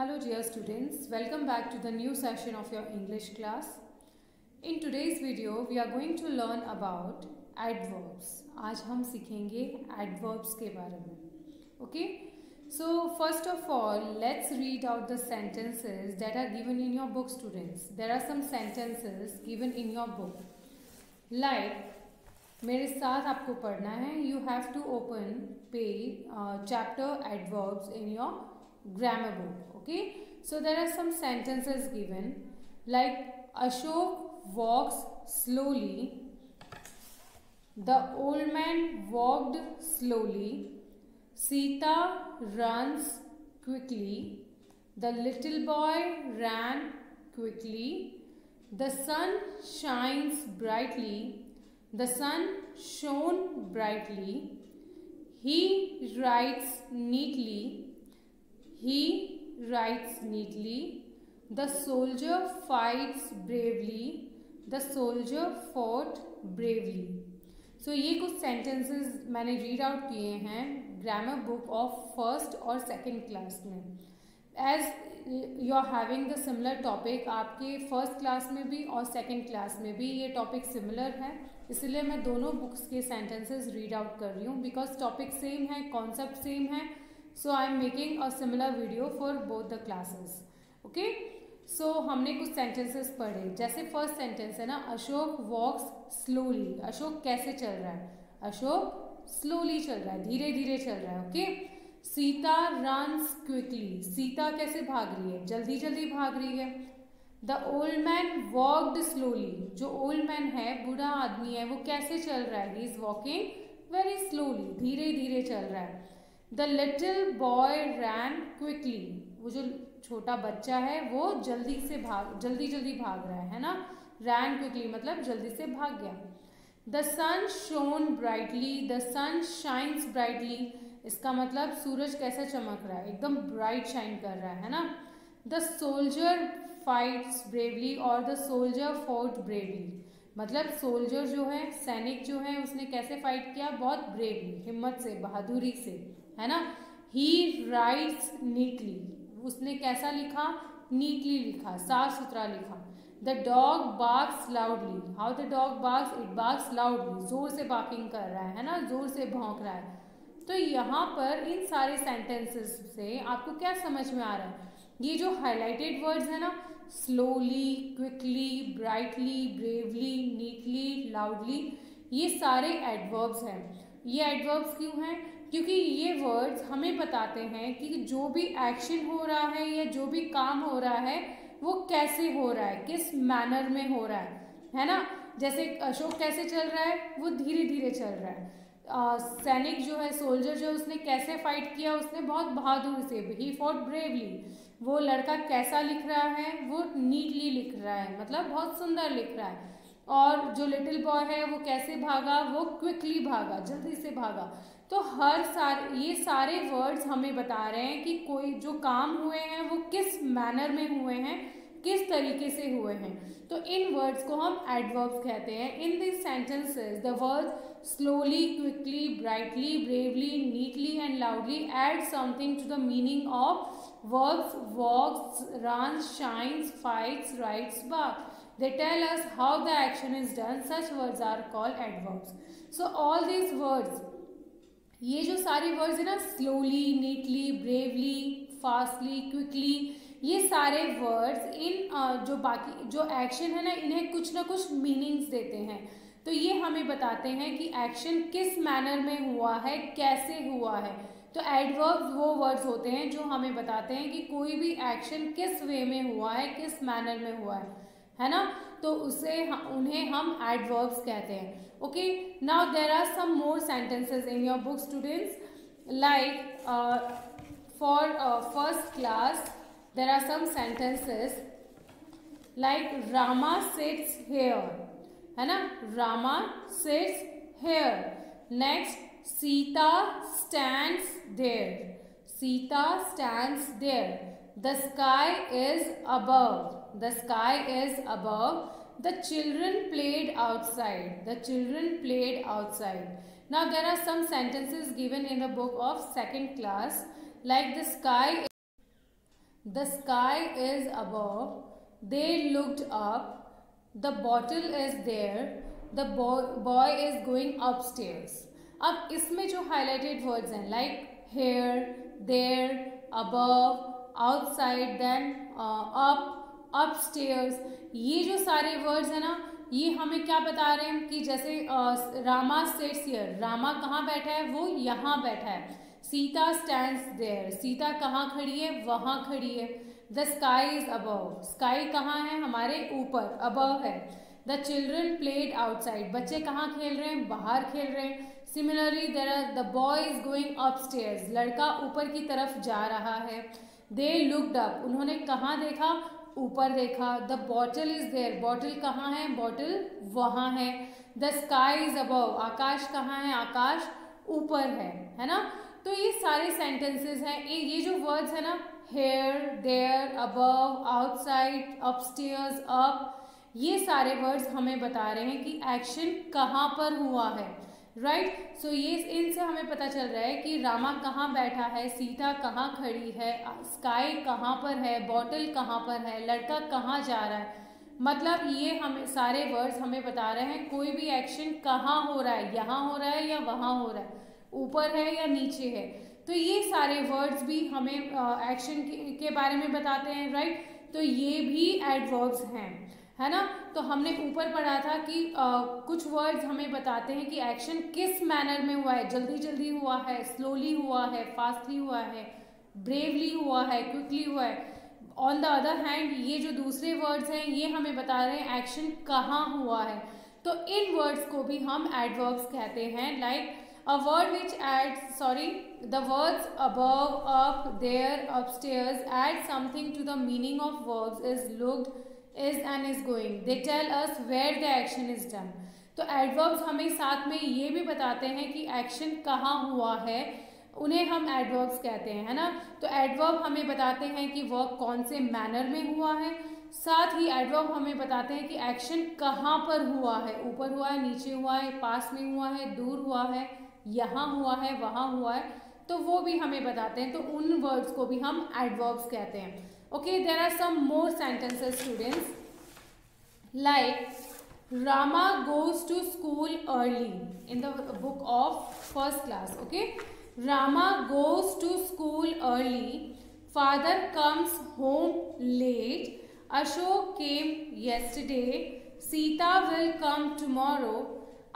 Hello dear students, welcome back to the new session of your English class. In today's video we are going to learn about adverbs. आज हम सीखेंगे adverbs के बारे में. Okay? So first of all, let's read out the sentences that are given in your book, students. There are some sentences given in your book. Like मेरे साथ आपको पढ़ना है. You have to open page chapter adverbs in your grammar book. Okay, so there are some sentences given like Ashok walks slowly, the old man walked slowly, Sita runs quickly, the little boy ran quickly, the sun shines brightly, the sun shone brightly, he writes neatly, he writes neatly, the soldier fights bravely, the soldier fought bravely. So ये कुछ sentences मैंने read out किए हैं grammar book of first और second class में. As you are having the similar topic, आपके first class में भी और second class में भी ये topic similar है, इसलिए मैं दोनों books के sentences read out कर रही हूँ because topic same है, concept same है. So I am making a similar video for both the classes. Okay? So हमने कुछ sentences पढ़े. जैसे first sentence है ना, अशोक walks slowly. अशोक कैसे चल रहा है? अशोक slowly चल रहा है, धीरे धीरे चल रहा है. Okay? Sita runs quickly. Sita कैसे भाग रही है? जल्दी जल्दी भाग रही है. The old man walked slowly. जो old man है, बूढ़ा आदमी है, वो कैसे चल रहा है? He is walking very slowly. धीरे धीरे चल रहा है. The little boy ran quickly. वो जो छोटा बच्चा है वो जल्दी जल्दी भाग रहा है ना. Ran quickly मतलब जल्दी से भाग गया. The sun shone brightly. The sun shines brightly. इसका मतलब सूरज कैसा चमक रहा है, एकदम ब्राइट शाइन कर रहा है ना. The soldier fights bravely और the soldier fought bravely. मतलब सोल्जर जो है, सैनिक जो है, उसने कैसे फाइट किया? बहुत ब्रेवली, हिम्मत से, बहादुरी से, है ना. ही राइट्स नीटली. उसने कैसा लिखा? नीटली लिखा, साफ सुथरा लिखा. The dog barks loudly. How the dog barks? It barks loudly. जोर से बार्किंग कर रहा है ना, जोर से भौंक रहा है. तो यहाँ पर इन सारे सेंटेंसेस से आपको क्या समझ में आ रहा है? ये जो हाईलाइटेड वर्ड्स है ना, slowly, quickly, brightly, bravely, neatly, loudly, ये सारे एडवर्ब्स हैं. ये एडवर्ब्स क्यों हैं? क्योंकि ये वर्ड्स हमें बताते हैं कि जो भी एक्शन हो रहा है या जो भी काम हो रहा है वो कैसे हो रहा है, किस मैनर में हो रहा है ना. जैसे अशोक कैसे चल रहा है? वो धीरे धीरे चल रहा है. सैनिक जो है, सोल्जर जो, उसने कैसे फाइट किया? उसने बहुत बहादुरी से, ही फॉट ब्रेवली. वो लड़का कैसा लिख रहा है? वो नीटली लिख रहा है, मतलब बहुत सुंदर लिख रहा है. और जो लिटिल बॉय है वो कैसे भागा? वो क्विकली भागा, जल्दी से भागा. तो ये सारे वर्ड्स हमें बता रहे हैं कि कोई जो काम हुए हैं वो किस मैनर में हुए हैं, किस तरीके से हुए हैं. तो इन वर्ड्स को हम एडवर्ब्स कहते हैं. In this sentences the words slowly, quickly, brightly, bravely, neatly and loudly add something to the meaning of verbs, walks, runs, shines, fights, writes, bark. They tell us how the action is done. Such words are called adverbs. So all these words, ये जो सारी words है ना, slowly, neatly, bravely, fastly, quickly, ये सारे words in जो बाकी जो एक्शन है ना, इन्हें कुछ ना कुछ मीनिंग्स देते हैं. तो ये हमें बताते हैं कि एक्शन किस मैनर में हुआ है, कैसे हुआ है. तो एडवर्ब्स वो वर्ड्स होते हैं जो हमें बताते हैं कि कोई भी एक्शन किस वे में हुआ है, किस मैनर में हुआ है ना. तो उन्हें हम एडवर्ब्स कहते हैं. Okay, now there are some more sentences in your book, students. Like for first class there are some sentences like Rama sits here, है ना. Rama sits here. Next, Sita stands there. Sita stands there. The sky is above. The sky is above. The children played outside. The children played outside. Now there are some sentences given in the book of second class like the sky is above, they looked up, the bottle is there, the boy is going upstairs. अब इसमें जो highlighted words हैं like here, there, above, outside, then up, upstairs, ये जो सारे words हैं ना, ये हमें क्या बता रहे हैं कि जैसे रामा sits here, रामा कहाँ बैठा है, वो यहाँ बैठा है. सीता स्टैंड्स देयर, सीता कहाँ खड़ी है, वहाँ खड़ी है. The sky is above, sky कहाँ है, हमारे ऊपर, अबव है. द चिल्ड्रन प्लेड आउटसाइड, बच्चे कहाँ खेल रहे हैं, बाहर खेल रहे हैं. Similarly there are the boy is going upstairs, लड़का ऊपर की तरफ जा रहा है. दे लुक्ड अप, उन्होंने कहाँ देखा, ऊपर देखा. The bottle is there, bottle कहाँ है, बॉटल वहाँ है. द स्काई इज अबव, आकाश कहाँ है, आकाश ऊपर है ना. तो ये सारे सेंटेंसेस हैं. ये जो वर्ड्स है ना, here, there, above, outside, upstairs, up, ये सारे वर्ड्स हमें बता रहे हैं कि एक्शन कहाँ पर हुआ है. राइट. सो ये इनसे हमें पता चल रहा है कि रामा कहाँ बैठा है, सीता कहाँ खड़ी है, स्काई कहाँ पर है, बॉटल कहाँ पर है, लड़का कहाँ जा रहा है. मतलब ये हमें सारे वर्ड्स हमें बता रहे हैं कोई भी एक्शन कहाँ हो रहा है, यहाँ हो रहा है या वहाँ हो रहा है, ऊपर है या नीचे है. तो ये सारे वर्ड्स भी हमें एक्शन के बारे में बताते हैं. राइट. तो ये भी एडवर्ब्स हैं, है ना. तो हमने ऊपर पढ़ा था कि कुछ वर्ड्स हमें बताते हैं कि एक्शन किस मैनर में हुआ है, जल्दी जल्दी हुआ है, स्लोली हुआ है, फास्टली हुआ है, ब्रेवली हुआ है, क्विकली हुआ है. ऑन द अदर हैंड ये जो दूसरे वर्ड्स हैं ये हमें बता रहे हैं एक्शन कहाँ हुआ है. तो इन वर्ड्स को भी हम एडवर्ब्स कहते हैं. Like a word which adds, the words above, up, there, upstairs add something to the meaning of verbs is looked, is and is going. They tell us where the action is done. तो adverbs हमें साथ में ये भी बताते हैं कि action कहाँ हुआ है, उन्हें हम adverbs कहते हैं, है ना. तो adverb हमें बताते हैं कि वर्क कौन से मैनर में हुआ है. साथ ही एडवर्ब हमें बताते हैं कि एक्शन कहाँ पर हुआ है, ऊपर हुआ है, नीचे हुआ है, पास में हुआ है, दूर हुआ है, यहाँ हुआ है, वहाँ हुआ है. तो वो भी हमें बताते हैं. तो उन वर्ड्स को भी हम एडवर्ब्स कहते हैं. Okay. There are some more sentences students. Like Rama goes to school early in the book of first class. Okay. Rama goes to school early, father comes home late, Ashok came yesterday, Sita will come tomorrow,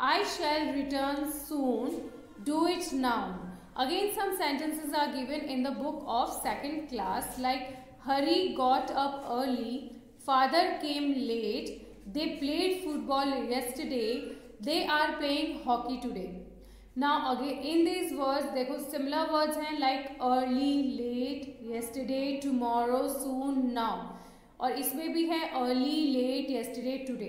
I shall return soon, do it now. Again some sentences are given in the book of second class like Hari got up early, father came late, they played football yesterday, they are playing hockey today. Now again in these words देखो similar words हैं like early, late, yesterday, tomorrow, soon, now. और इसमें भी है early, late, yesterday, today.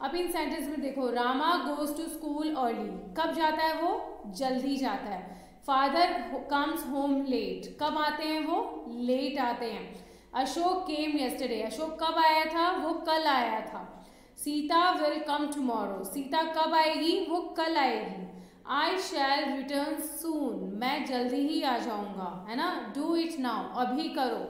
अब इन sentence में देखो Rama goes to school early, कब जाता है वो, जल्दी जाता है. फादर कम्स होम लेट, कब आते हैं वो, लेट आते हैं. अशोक केम येस्टरडे, अशोक कब आया था, वो कल आया था. Sita will come tomorrow, Sita कब आएगी, वो कल आएगी. आई शैल रिटर्न सून, मैं जल्दी ही आ जाऊंगा, है ना. डू इट नाउ, अभी करो.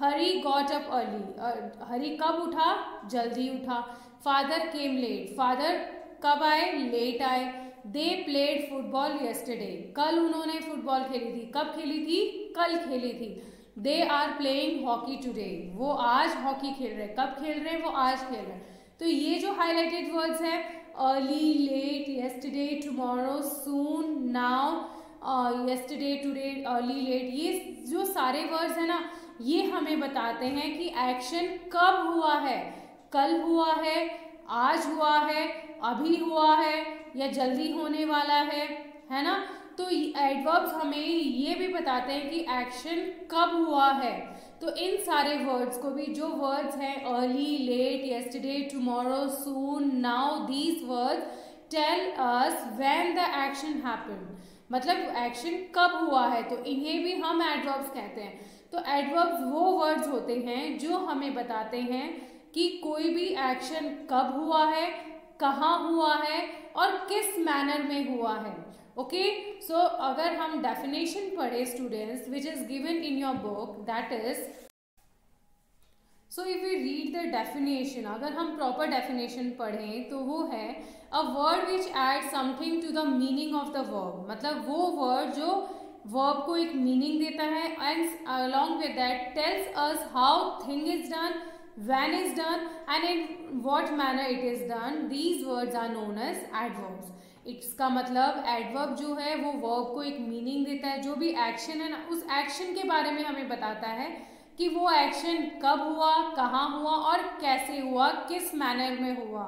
हरी गॉट अप अर्ली, हरी कब उठा, जल्दी उठा. फादर केम लेट, फादर कब आए, लेट आए. दे प्लेड फुटबॉल येस्टरडे, कल उन्होंने फुटबॉल खेली थी, कब खेली थी, कल खेली थी. They are playing hockey today, वो आज हॉकी खेल रहे हैं, कब खेल रहे हैं, वो आज खेल रहे हैं. तो ये जो हाईलाइटेड वर्ड्स है early, late, yesterday, tomorrow, soon, now, yesterday, today, early, late, ये जो सारे वर्ड्स है ना ये हमें बताते हैं कि एक्शन कब हुआ है, कल हुआ है, आज हुआ है, अभी हुआ है या जल्दी होने वाला है ना. तो एडवर्ब्स हमें ये भी बताते हैं कि एक्शन कब हुआ है. तो इन सारे वर्ड्स को भी, जो वर्ड्स हैं early, late, yesterday, tomorrow, soon, now, these words tell us when the action happened, मतलब एक्शन कब हुआ है. तो इन्हें भी हम एडवर्ब्स कहते हैं. तो एडवर्ब्स वो वर्ड्स होते हैं जो हमें बताते हैं कि कोई भी एक्शन कब हुआ है, कहाँ हुआ है और किस मैनर में हुआ है. ओके. सो अगर हम डेफिनेशन पढ़े students which is given in your book, that is so if we read the definition, अगर हम प्रॉपर डेफिनेशन पढ़ें तो वो है a word which add something to the meaning of the verb, मतलब वो वर्ड जो वर्ब को एक मीनिंग देता है and along with that tells us how thing is done, when is done and in what manner it is done. These words are known as adverbs. इसका मतलब adverb जो है वो वर्ब को एक मीनिंग देता है, जो भी एक्शन है ना उस एक्शन के बारे में हमें बताता है कि वो एक्शन कब हुआ, कहाँ हुआ और कैसे हुआ, किस मैनर में हुआ.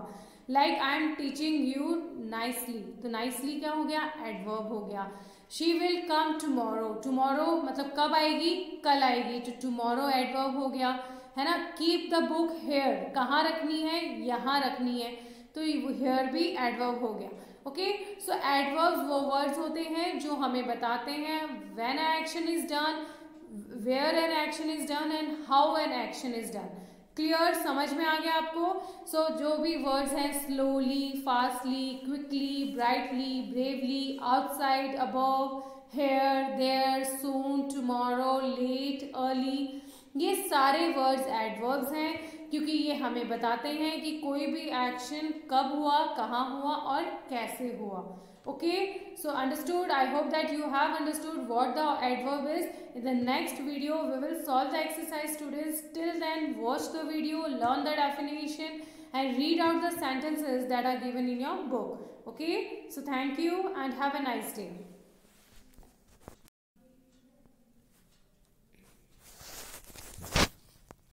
Like I am teaching you nicely, तो नाइसली क्या हो गया, एडवर्ब हो गया. She will come tomorrow, tomorrow मतलब कब आएगी, कल आएगी, तो टुमारो एडवर्ब हो गया, है ना. कीप द बुक हेयर, कहाँ रखनी है, यहाँ रखनी है, तो हेयर भी एडवर्ब हो गया. ओके, सो एडवर्ब्स वो वर्ड्स होते हैं जो हमें बताते हैं when an action is done, where an action is done and how an action is done. Clear, समझ में आ गया आपको. सो जो भी वर्ड्स हैं slowly, fastly, quickly, brightly, bravely, outside, above, here, there, soon, tomorrow, late, early, ये सारे words adverbs हैं क्योंकि ये हमें बताते हैं कि कोई भी एक्शन कब हुआ, कहाँ हुआ और कैसे हुआ. Okay, so understood. I hope that you have understood what the adverb is. In the next video we will solve the exercise students. Till then, watch the video, learn the definition and read out the sentences that are given in your book. Okay, so thank you and have a nice day.